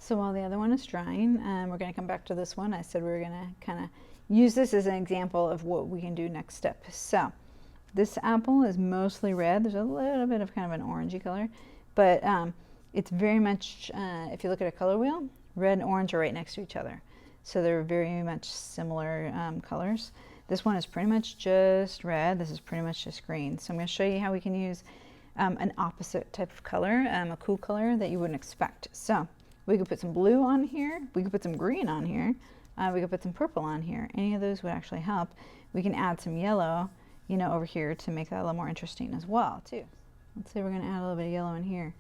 So while the other one is drying, we're going to come back to this one. I said we were going to kind of use this as an example of what we can do next step. So this apple is mostly red. There's a little bit of kind of an orangey color, but it's very much, if you look at a color wheel, red and orange are right next to each other. So they're very much similar colors. This one is pretty much just red. This is pretty much just green. So I'm going to show you how we can use an opposite type of color, a cool color that you wouldn't expect. So we could put some blue on here. We could put some green on here. We could put some purple on here. Any of those would actually help. We can add some yellow, you know, over here to make that a little more interesting as well, too. Let's say we're going to add a little bit of yellow in here.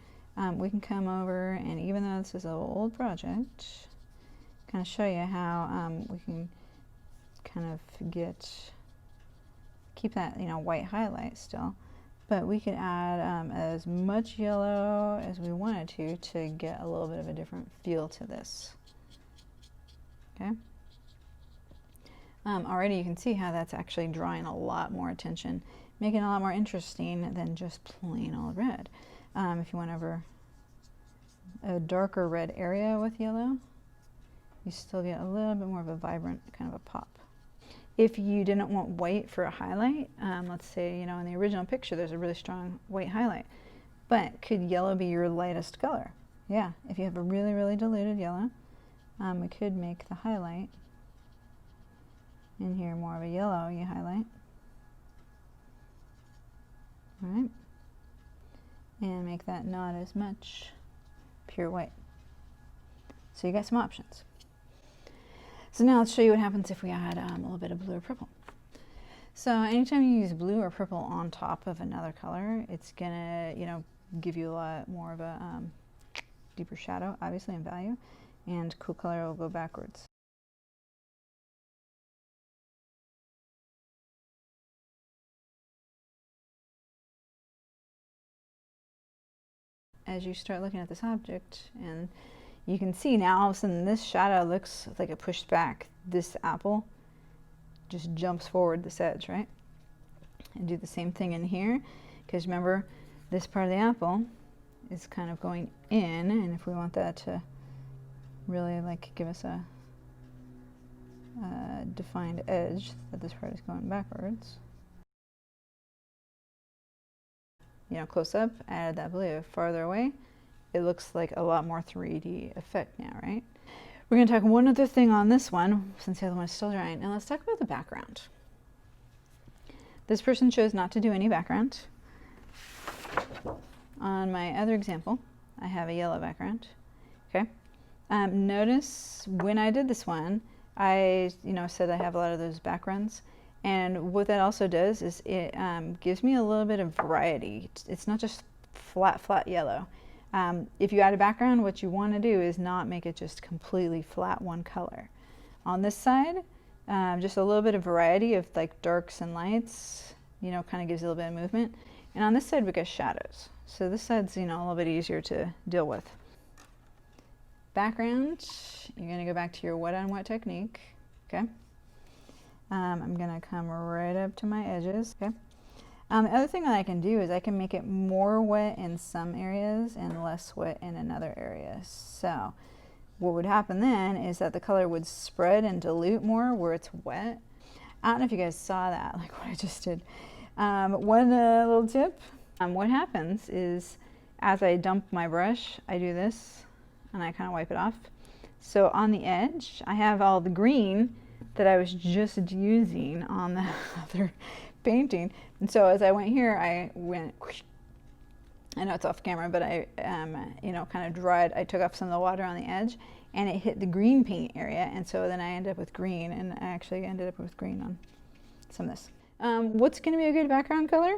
We can come over, and even though this is an old project, kind of show you how we can kind of keep that, you know, white highlight still. But we could add as much yellow as we wanted to get a little bit of a different feel to this. Okay. Already you can see how that's actually drawing a lot more attention, making it a lot more interesting than just plain old red. If you went over a darker red area with yellow, you still get a little bit more of a vibrant kind of a pop. If you didn't want white for a highlight, let's say, you know, in the original picture there's a really strong white highlight, but could yellow be your lightest color? Yeah, if you have a really, really diluted yellow, we could make the highlight in here more of a yellow highlight. All right, and make that not as much pure white. So you got some options. So now let's show you what happens if we add a little bit of blue or purple. So anytime you use blue or purple on top of another color, it's gonna, you know, give you a lot more of a deeper shadow, obviously, in value, and cool color will go backwards. As you start looking at this object, and you can see now all of a sudden this shadow looks like it pushed back. This apple just jumps forward this edge, right? And do the same thing in here, because remember, this part of the apple is kind of going in, and if we want that to really like give us a defined edge, that this part is going backwards. You know, close up, add that blue. Farther away, it looks like a lot more 3D effect now, right? We're going to talk one other thing on this one, since the other one is still drying, and let's talk about the background. This person chose not to do any background. On my other example, I have a yellow background. Okay. Notice when I did this one, I, you know, said I have a lot of those backgrounds. And what that also does is it gives me a little bit of variety. It's not just flat yellow. If you add a background, what you want to do is not make it just completely flat one color. On this side, just a little bit of variety of like darks and lights, you know, kind of gives a little bit of movement. And on this side, we got shadows. So this side's, you know, a little bit easier to deal with. Background, you're going to go back to your wet on wet technique. Okay. I'm going to come right up to my edges. Okay. The other thing that I can do is I can make it more wet in some areas and less wet in another area. So what would happen then is that the color would spread and dilute more where it's wet. I don't know if you guys saw that, like what I just did. One little tip, what happens is as I dump my brush, I do this and I kind of wipe it off. So on the edge, I have all the green that I was just using on the other painting. And so as I went here, I went, whoosh. I know it's off camera, but I, you know, kind of dried, I took off some of the water on the edge and it hit the green paint area. And so then I ended up with green, and I actually ended up with green on some of this. What's going to be a good background color?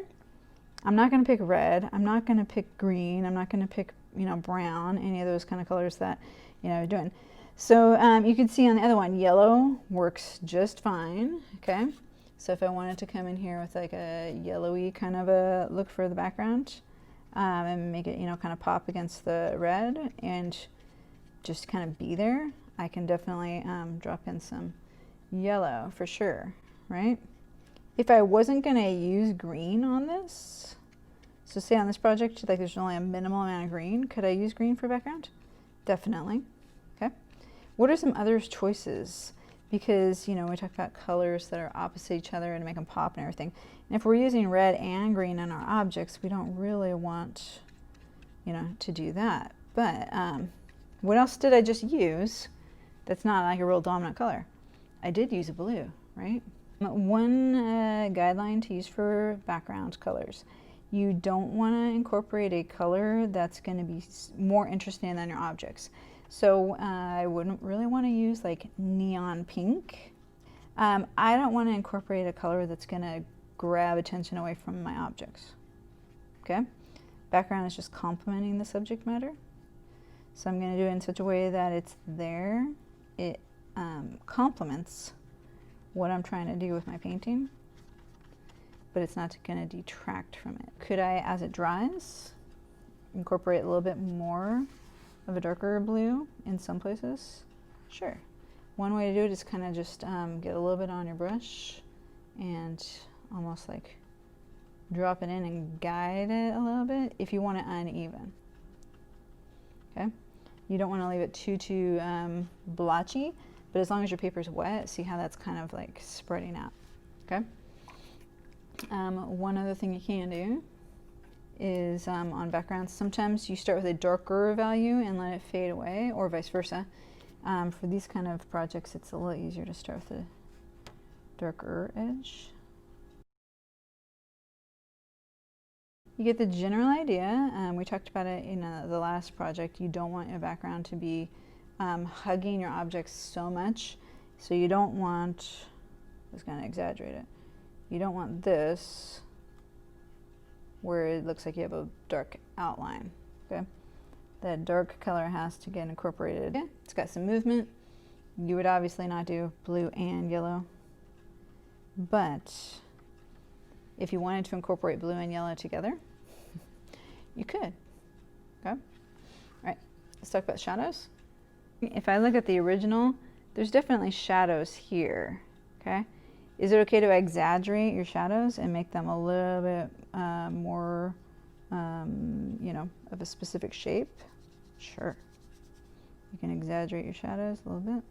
I'm not going to pick red. I'm not going to pick green. I'm not going to pick, you know, brown, any of those kind of colors that, you know, you're doing. So you can see on the other one, yellow works just fine, okay? So if I wanted to come in here with like a yellowy kind of a look for the background and make it, you know, kind of pop against the red and just kind of be there, I can definitely drop in some yellow for sure, right? If I wasn't gonna use green on this, so say on this project, like there's only a minimal amount of green, could I use green for background? Definitely. What are some other choices? Because, you know, we talk about colors that are opposite each other and make them pop and everything. And if we're using red and green in our objects, we don't really want, you know, to do that. But what else did I just use that's not like a real dominant color? I did use a blue, right? One guideline to use for background colors. You don't want to incorporate a color that's going to be more interesting than your objects. So I wouldn't really want to use like neon pink. I don't want to incorporate a color that's going to grab attention away from my objects. Okay? Background is just complementing the subject matter. So I'm going to do it in such a way that it's there. It complements what I'm trying to do with my painting, but it's not going to detract from it. Could I, as it dries, incorporate a little bit more of a darker blue in some places? Sure. One way to do it is kind of just get a little bit on your brush and almost like drop it in and guide it a little bit if you want it uneven. Okay? You don't want to leave it too blotchy, but as long as your paper is wet, see how that's kind of like spreading out. Okay? One other thing you can do is on backgrounds, sometimes you start with a darker value and let it fade away, or vice versa. For these kind of projects, it's a little easier to start with a darker edge. You get the general idea. We talked about it in the last project. You don't want your background to be hugging your objects so much. So you don't want, just kind of exaggerate it, you don't want this where it looks like you have a dark outline. Okay, that dark color has to get incorporated. Yeah, it's got some movement. You would obviously not do blue and yellow, but if you wanted to incorporate blue and yellow together, you could. Okay, all right, let's talk about shadows. If I look at the original, there's definitely shadows here. Okay, is it okay to exaggerate your shadows and make them a little bit more, you know, of a specific shape? Sure. You can exaggerate your shadows a little bit.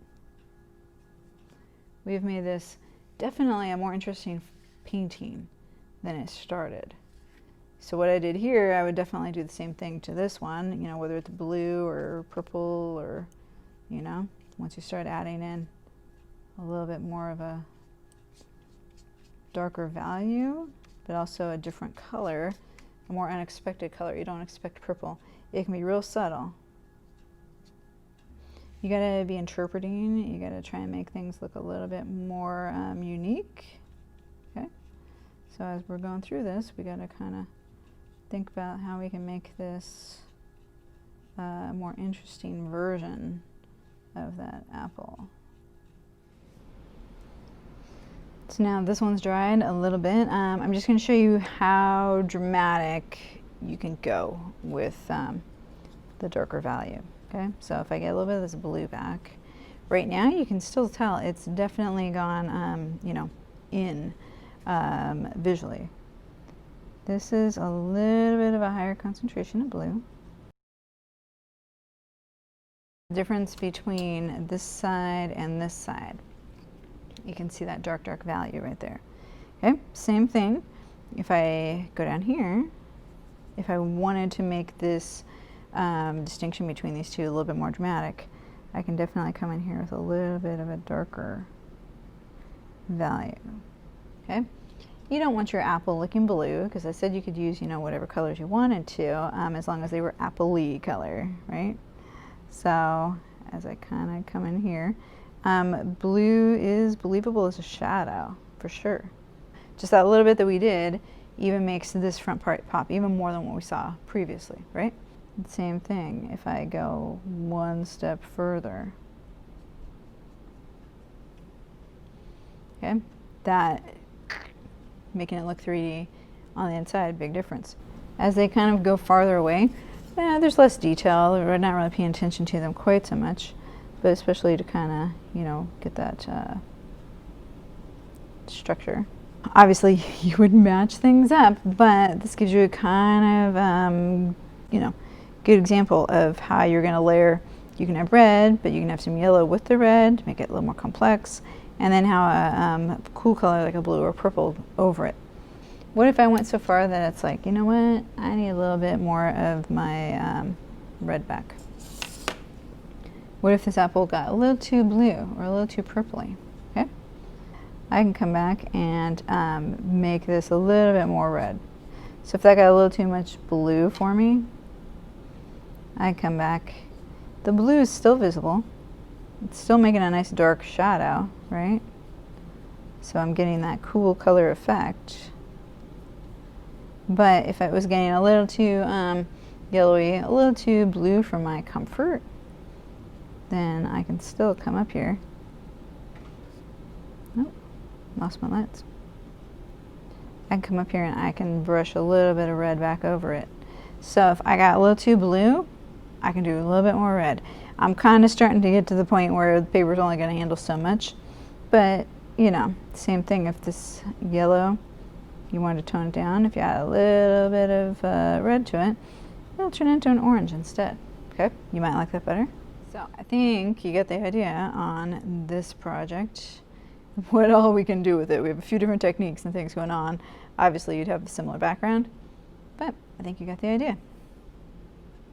We've made this definitely a more interesting painting than it started. So what I did here, I would definitely do the same thing to this one, you know, whether it's blue or purple or, you know, once you start adding in a little bit more of a darker value, but also a different color, a more unexpected color. You don't expect purple. It can be real subtle. You gotta be interpreting. You gotta try and make things look a little bit more unique. Okay. So as we're going through this, we gotta kind of think about how we can make this a more interesting version of that apple. So now this one's dried a little bit. I'm just going to show you how dramatic you can go with the darker value. Okay, so if I get a little bit of this blue back, right now you can still tell it's definitely gone, you know, in visually. This is a little bit of a higher concentration of blue. The difference between this side and this side. You can see that dark value right there. Okay, same thing. If I go down here, if I wanted to make this distinction between these two a little bit more dramatic, I can definitely come in here with a little bit of a darker value. Okay, you don't want your apple looking blue, because I said you could use, you know, whatever colors you wanted to, as long as they were apple-y color, right? So as I kind of come in here, blue is believable as a shadow, for sure. Just that little bit that we did even makes this front part pop even more than what we saw previously, right? Same thing if I go one step further. Okay, that making it look 3D on the inside, big difference. As they kind of go farther away, there's less detail. We're not really paying attention to them quite so much, but especially to kind of, you know, get that structure. Obviously, you would match things up, but this gives you a kind of, you know, good example of how you're going to layer You can have red, but you can have some yellow with the red to make it a little more complex, and then have a cool color like a blue or purple over it. What if I went so far that it's like, you know what, I need a little bit more of my red back? What if this apple got a little too blue or a little too purpley? Okay, I can come back and make this a little bit more red. So if that got a little too much blue for me, I come back. The blue is still visible. It's still making a nice dark shadow, right? So I'm getting that cool color effect. But if it was getting a little too yellowy, a little too blue for my comfort, then I can still come up here. Oh, lost my lights. I can come up here and I can brush a little bit of red back over it. So if I got a little too blue, I can do a little bit more red. I'm kind of starting to get to the point where the paper's only going to handle so much. But, you know, same thing. If this yellow, you want to tone it down, if you add a little bit of red to it, it'll turn into an orange instead. Okay, you might like that better. So I think you get the idea on this project, what all we can do with it. We have a few different techniques and things going on. Obviously you'd have a similar background, but I think you got the idea.